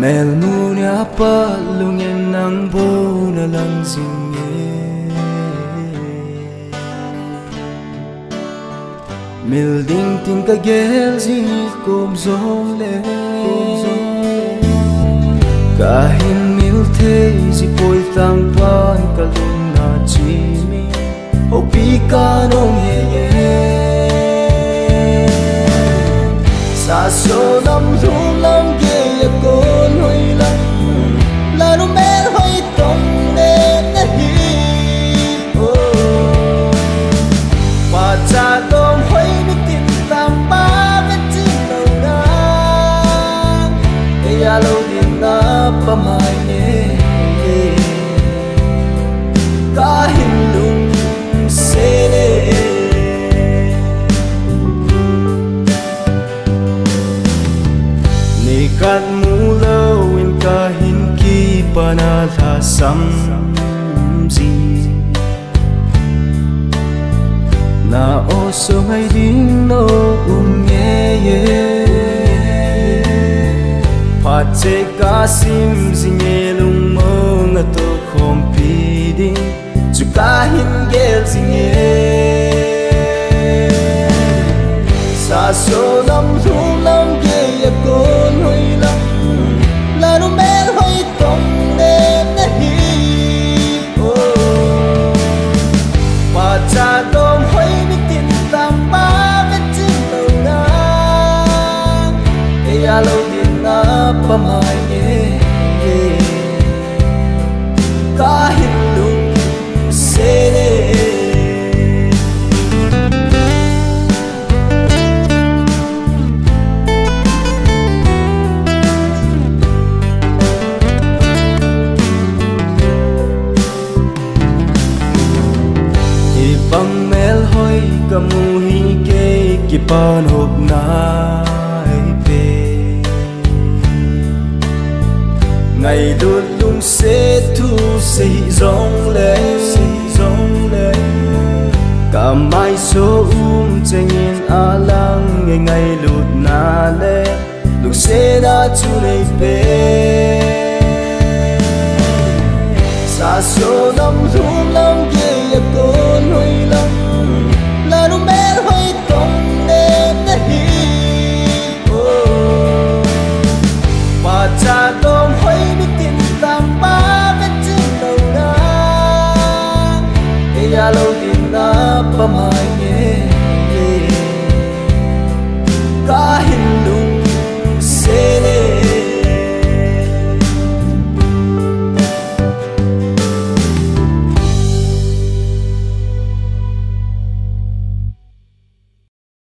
mel munya pa lungen nang bo na lang zinge mil ding tin ka gel zi kom zong le kahin mil the zi poi tang pan ka lung na chi mi ho pi ka nong ye ye sa so nam thu lam ge ya kon hoi lam la nu mel hoi tong le na hi oh pa cha dom hoi mi tin tam pa me chi lo na e ya lo din na pa mai ne ka hin lung se le kat mu lo in ka hin ki pana tha sam zi na o so ngai ding no nghe ye pha che ka sim zi nghe lung mo nga to khom pi ding chu ka hin gel zi nghe sa so lam thu lam ge ya kon hoi lam la nu mel hoi tong le na hi oh pa cha dom hoi mi tin tam pa me chi lo na e ya lo din na pa mai ye ka hin lung se le bang mel hoi kamu hi ke ki pan hop nai pe ngày đốt lung se thu se rong le cả mai số chân in a lang ngày lụt na le lung se da chu nei pe sa so nam thu lam ge ya kon hoi lam la nu mel hoi tong le na hi oh pa cha dom hoi mi tin tam pa me chi lo na e ya lo tin na pa mai ye ka